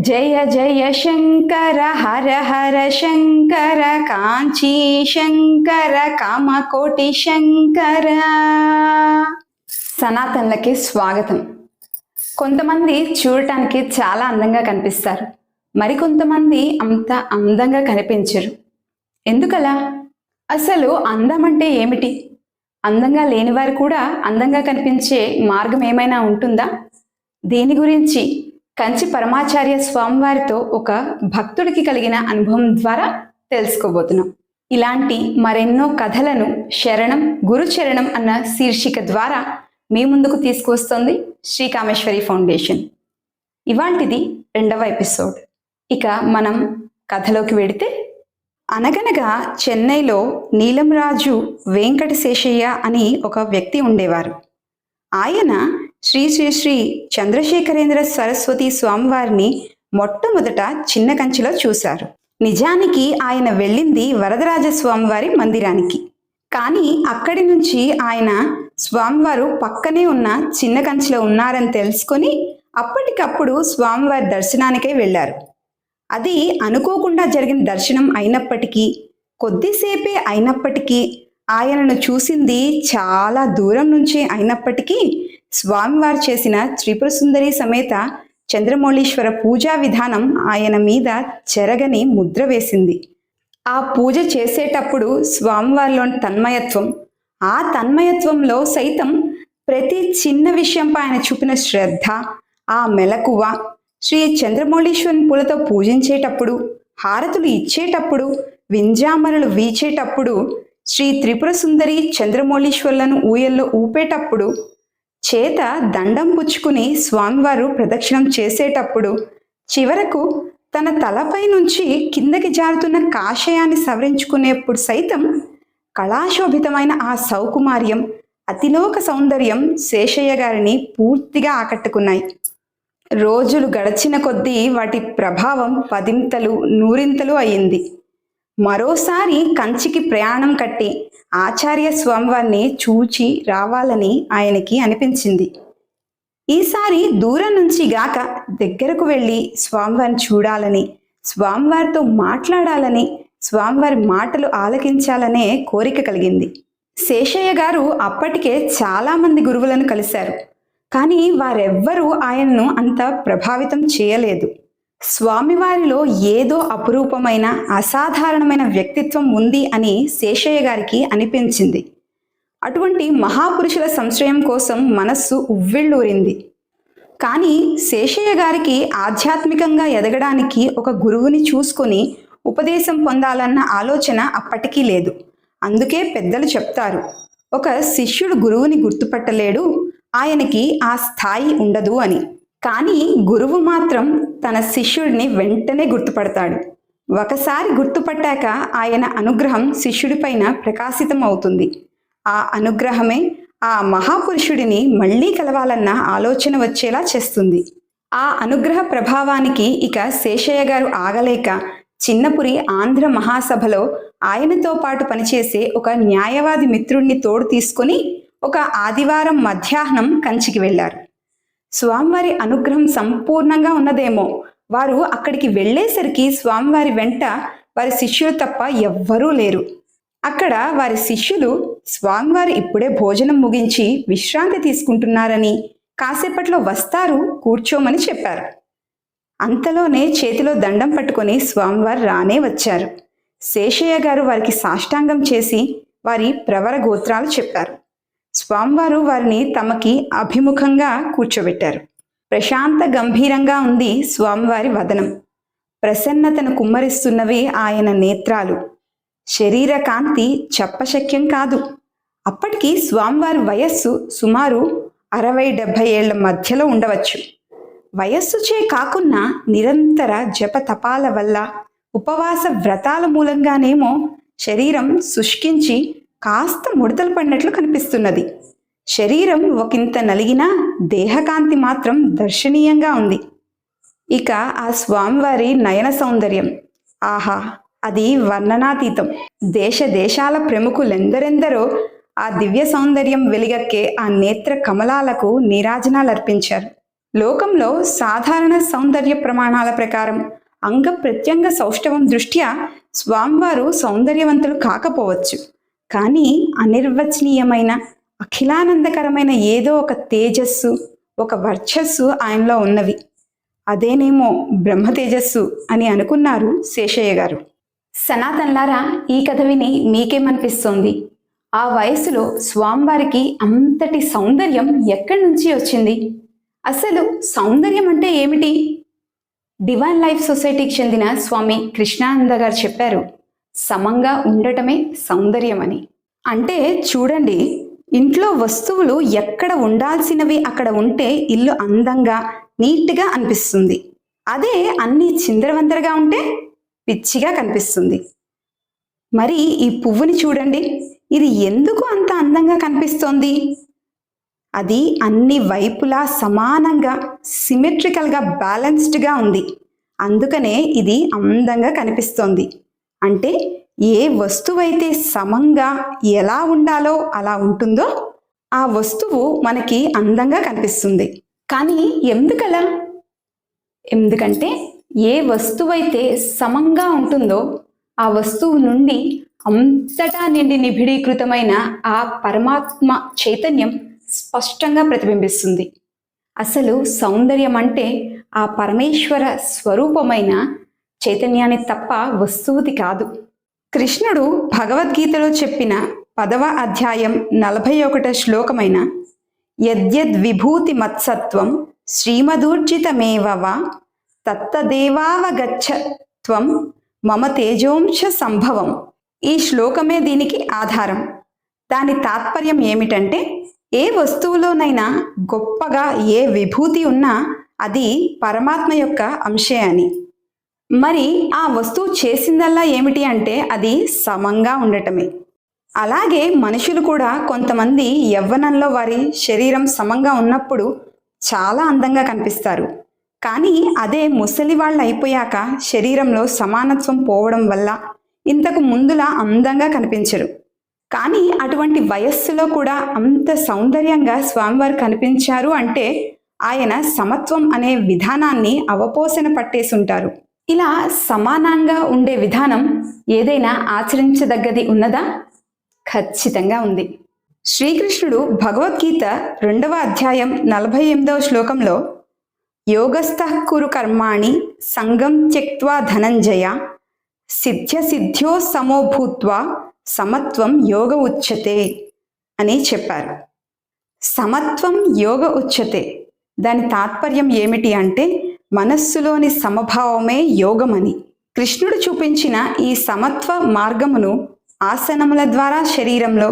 జయ జయ శంకర హర హర శంకర కాంచీ శంకర కామకోటి శంకర. సనాతనలకి స్వాగతం. కొంతమంది చూడటానికి చాలా అందంగా కనిపిస్తారు, మరికొంతమంది అంత అందంగా కనిపించరు. ఎందుకలా? అసలు అందం అంటే ఏమిటి? అందంగా లేని వారు కూడా అందంగా కనిపించే మార్గం ఏమైనా ఉంటుందా? దీని గురించి కంచి పరమాచార్య స్వామివారితో ఒక భక్తుడికి కలిగిన అనుభవం ద్వారా తెలుసుకోబోతున్నాం. ఇలాంటి మరెన్నో కథలను శరణం గురు చరణం అన్న శీర్షిక ద్వారా మీ ముందుకు తీసుకొస్తుంది శ్రీ కామేశ్వరి ఫౌండేషన్. ఇవాల్టిది 2వ ఎపిసోడ్. ఇక మనం కథలోకి వెడితే, అనగనగా చెన్నైలో నీలంరాజు వెంకట శేషయ్య అని ఒక వ్యక్తి ఉండేవారు. ఆయన శ్రీ శ్రీ శ్రీ చంద్రశేఖరేంద్ర సరస్వతి స్వామివారిని మొట్టమొదట చిన్న కంచిలో చూశారు. నిజానికి ఆయన వెళ్ళింది వరదరాజ స్వామివారి మందిరానికి. కానీ అక్కడి నుంచి ఆయన స్వామివారు పక్కనే ఉన్న చిన్న కంచిలో ఉన్నారని తెలుసుకొని అప్పటికప్పుడు స్వామివారి దర్శనానికై వెళ్ళారు. అది అనుకోకుండా జరిగిన దర్శనం అయినప్పటికీ, కొద్దిసేపే అయినప్పటికీ, ఆయనను చూసింది చాలా దూరం నుంచి అయినప్పటికీ, స్వామివారు చేసిన త్రిపుర సుందరి సమేత చంద్రమౌళీశ్వర పూజా విధానం ఆయన మీద చెరగని ముద్ర వేసింది. ఆ పూజ చేసేటప్పుడు స్వామివారిలోని తన్మయత్వం, ఆ తన్మయత్వంలో సైతం ప్రతి చిన్న విషయంపై ఆయన చూపిన శ్రద్ధ, ఆ మెలకువ, శ్రీ చంద్రమౌళీశ్వరుని పూలతో పూజించేటప్పుడు, హారతులు ఇచ్చేటప్పుడు, వింజామరలు వీచేటప్పుడు, శ్రీ త్రిపుర సుందరి చంద్రమౌళీశ్వరులను ఊయల్లో ఊపేటప్పుడు, చేత దండం పుచ్చుకుని స్వామివారు ప్రదక్షిణం చేసేటప్పుడు, చివరకు తన తలపై నుంచి కిందకి జారుతున్న కాషాయాన్ని సవరించుకునేప్పుడు సైతం కళాశోభితమైన ఆ సౌకుమార్యం, అతిలోక సౌందర్యం శేషయ్య గారిని పూర్తిగా ఆకట్టుకున్నాయి. రోజులు గడిచిన కొద్దీ వాటి ప్రభావం 10ంతలు 100ంతలు అయింది. మరోసారి కంచికి ప్రయాణం కట్టి ఆచార్య స్వామివారిని చూచి రావాలని ఆయనకి అనిపించింది. ఈసారి దూరం నుంచి గాక దగ్గరకు వెళ్ళి స్వామివారిని చూడాలని, స్వామివారితో మాట్లాడాలని, స్వామివారి మాటలు ఆలకించాలనే కోరిక కలిగింది. శేషయ్య గారు అప్పటికే చాలామంది గురువులను కలిశారు, కానీ వారెవ్వరూ ఆయన్ను అంత ప్రభావితం చేయలేదు. స్వామివారిలో ఏదో అపురూపమైన అసాధారణమైన వ్యక్తిత్వం ఉంది అని శేషయ్య గారికి అనిపించింది. అటువంటి మహాపురుషుల సంశ్రయం కోసం మనస్సు ఉవ్విళ్ళూరింది. కానీ శేషయ్య గారికి ఆధ్యాత్మికంగా ఎదగడానికి ఒక గురువుని చూసుకొని ఉపదేశం పొందాలన్న ఆలోచన అప్పటికీ లేదు. అందుకే పెద్దలు చెప్తారు, ఒక శిష్యుడు గురువుని గుర్తుపట్టలేడు, ఆయనకి ఆ స్థాయి ఉండదు అని. కానీ గురువు మాత్రం తన శిష్యుడిని వెంటనే గుర్తుపడతాడు. ఒకసారి గుర్తుపట్టాక ఆయన అనుగ్రహం శిష్యుడిపైన ప్రకాశితం అవుతుంది. ఆ అనుగ్రహమే ఆ మహాపురుషుడిని మళ్ళీ కలవాలన్న ఆలోచన వచ్చేలా చేస్తుంది. ఆ అనుగ్రహ ప్రభావానికి ఇక శేషయ్య గారు ఆగలేక చిన్నపురి ఆంధ్ర మహాసభలో ఆయనతో పాటు పనిచేసే ఒక న్యాయవాది మిత్రుడిని తోడు తీసుకొని ఒక ఆదివారం మధ్యాహ్నం కంచికి వెళ్ళారు. స్వామివారి అనుగ్రహం సంపూర్ణంగా ఉన్నదేమో. వారు అక్కడికి వెళ్ళేసరికి స్వామివారి వెంట వారి శిష్యులు తప్ప ఎవ్వరూ లేరు. అక్కడ వారి శిష్యులు స్వామివారు ఇప్పుడే భోజనం ముగించి విశ్రాంతి తీసుకుంటున్నారని, కాసేపట్లో వస్తారు, కూర్చోమని చెప్పారు. అంతలోనే చేతిలో దండం పట్టుకొని స్వామివారు రానే వచ్చారు. శేషయ్య గారు వారికి సాష్టాంగం చేసి వారి ప్రవర గోత్రాలు చెప్పారు. స్వామివారు వారిని తమకి అభిముఖంగా కూర్చోబెట్టారు. ప్రశాంత గంభీరంగా ఉంది స్వామివారి వదనం. ప్రసన్నతను కుమ్మరిస్తున్నవి ఆయన నేత్రాలు. శరీర కాంతి చెప్పశక్యం కాదు. అప్పటికి స్వామివారి వయస్సు సుమారు 60-70 ఏళ్ల మధ్యలో ఉండవచ్చు. వయస్సుచే కాకున్నా నిరంతర జప తపాల వల్ల, ఉపవాస వ్రతాల మూలంగానేమో శరీరం శుష్కించి కాస్త ముడతలు పడినట్లు కనిపిస్తున్నది. శరీరం ఒకంత నలిగినా దేహకాంతి మాత్రం దర్శనీయంగా ఉంది. ఇక ఆ స్వామివారి నయన సౌందర్యం, ఆహా, అది వర్ణనాతీతం. దేశ దేశాల ప్రముఖులెందరెందరో ఆ దివ్య సౌందర్యం వెలిగక్కే ఆ నేత్ర కమలాలకు నీరాజనాలర్పించారు. లోకంలో సాధారణ సౌందర్య ప్రమాణాల ప్రకారం అంగ ప్రత్యంగ సౌష్ఠవం దృష్ట్యా స్వామివారు సౌందర్యవంతులు కాకపోవచ్చు. కానీ అనిర్వచనీయమైన అఖిలానందకరమైన ఏదో ఒక తేజస్సు, ఒక వర్చస్సు ఆయనలో ఉన్నవి. అదేనేమో బ్రహ్మ తేజస్సు అని అనుకున్నారు శేషయ్య గారు. సనాతన్లారా, ఈ కథ విని మీకేమనిపిస్తోంది? ఆ వయసులో స్వామివారికి అంతటి సౌందర్యం ఎక్కడి నుంచి వచ్చింది? అసలు సౌందర్యం అంటే ఏమిటి? డివైన్ లైఫ్ సొసైటీకి చెందిన స్వామి కృష్ణానంద గారు చెప్పారు, సమంగా ఉండటమే సౌందర్యం అని. అంటే చూడండి, ఇంట్లో వస్తువులు ఎక్కడ ఉండాల్సినవి అక్కడ ఉంటే ఇల్లు అందంగా నీట్గా అనిపిస్తుంది. అదే అన్నీ చిందరవందరగా ఉంటే పిచ్చిగా కనిపిస్తుంది. మరి ఈ పువ్వుని చూడండి, ఇది ఎందుకు అంత అందంగా కనిపిస్తోంది? అది అన్ని వైపులా సమానంగా సిమెట్రికల్గా బ్యాలెన్స్డ్గా ఉంది. అందుకనే ఇది అందంగా కనిపిస్తోంది. అంటే ఏ వస్తువైతే సమంగా ఎలా ఉండాలో అలా ఉంటుందో ఆ వస్తువు మనకి అందంగా కనిపిస్తుంది. కానీ ఎందుకలా? ఎందుకంటే ఏ వస్తువైతే సమంగా ఉంటుందో ఆ వస్తువు నుండి అంతటా నిండి నిబిడీకృతమైన ఆ పరమాత్మ చైతన్యం స్పష్టంగా ప్రతిబింబిస్తుంది. అసలు సౌందర్యం అంటే ఆ పరమేశ్వర స్వరూపమైన చైతన్యాన్ని తప్ప వస్తువుది కాదు. కృష్ణుడు భగవద్గీతలో చెప్పిన 10వ అధ్యాయం 41వ శ్లోకమైన యద్యద్ విభూతి మత్సత్వం శ్రీమదూర్జితమేవ వా తత్తదేవావగచ్చత్వం మమ తేజోంశ సంభవం. ఈ శ్లోకమే దీనికి ఆధారం. దాని తాత్పర్యం ఏమిటంటే, ఏ వస్తువులోనైనా గొప్పగా ఏ విభూతి ఉన్నా అది పరమాత్మ యొక్క అంశే అని. మరి ఆ వస్తువు చేసిందల్లా ఏమిటి అంటే అది సమంగా ఉండటమే. అలాగే మనుషులు కూడా కొంతమంది యవ్వనంలో వారి శరీరం సమంగా ఉన్నప్పుడు చాలా అందంగా కనిపిస్తారు. కానీ అదే ముసలి వాళ్ళు అయిపోయాక శరీరంలో సమానత్వం పోవడం వల్ల ఇంతకు ముందులా అందంగా కనిపించరు. కానీ అటువంటి వయస్సులో కూడా అంత సౌందర్యంగా స్వామివారు కనిపించారు అంటే ఆయన సమత్వం అనే విధానాన్ని అవపోసన పట్టేసుంటారు. ఇలా సమానంగా ఉండే విధానం ఏదైనా ఆచరించదగ్గది ఉన్నదా? ఖచ్చితంగా ఉంది. శ్రీకృష్ణుడు భగవద్గీత 2వ అధ్యాయం 48వ శ్లోకంలో యోగస్థః కురు కర్మాణి సంగం త్యక్త్వా ధనంజయ సిద్ధ్యో సమో భూత్వా సమత్వం యోగ ఉచ్యతే అని చెప్పారు. సమత్వం యోగ ఉచ్యతే. దాని తాత్పర్యం ఏమిటి అంటే మనస్సులోని సమభావమే యోగమని. కృష్ణుడు చూపించిన ఈ సమత్వ మార్గమును ఆసనముల ద్వారా శరీరంలో,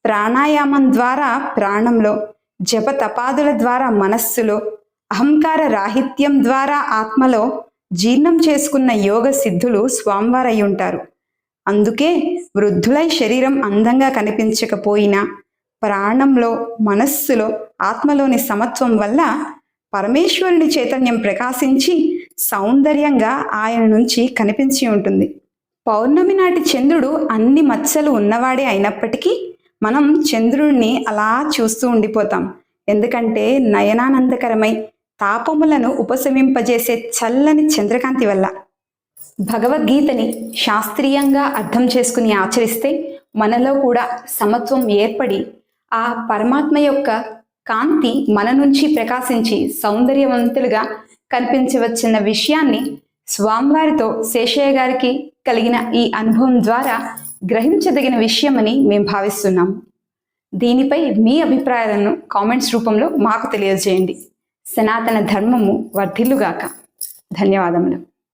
ప్రాణాయామం ద్వారా ప్రాణంలో, జపతపాదుల ద్వారా మనస్సులో, అహంకార రాహిత్యం ద్వారా ఆత్మలో జీర్ణం చేసుకున్న యోగ సిద్ధులు స్వామివారై ఉంటారు. అందుకే వృద్ధులై శరీరం అందంగా కనిపించకపోయినా ప్రాణంలో, మనస్సులో, ఆత్మలోని సమత్వం వల్ల పరమేశ్వరుని చైతన్యం ప్రకాశించి సౌందర్యంగా ఆయన నుంచి కనిపించి ఉంటుంది. పౌర్ణమి నాటి చంద్రుడు అన్ని మచ్చలు ఉన్నవాడే అయినప్పటికీ మనం చంద్రుడిని అలా చూస్తూ ఉండిపోతాం. ఎందుకంటే నయనానందకరమై తాపములను ఉపశమింపజేసే చల్లని చంద్రకాంతి వల్ల. భగవద్గీతని శాస్త్రీయంగా అర్థం చేసుకుని ఆచరిస్తే మనలో కూడా సమత్వం ఏర్పడి ఆ పరమాత్మ యొక్క కాంతి మన నుంచి ప్రకాశించి సౌందర్యవంతులుగా కనిపించవచ్చన్న విషయాన్ని స్వామివారితో శేషయ్య గారికి కలిగిన ఈ అనుభవం ద్వారా గ్రహించదగిన విషయమని మేము భావిస్తున్నాము. దీనిపై మీ అభిప్రాయాలను కామెంట్స్ రూపంలో మాకు తెలియజేయండి. సనాతన ధర్మము వర్ధిల్లుగాక. ధన్యవాదములు.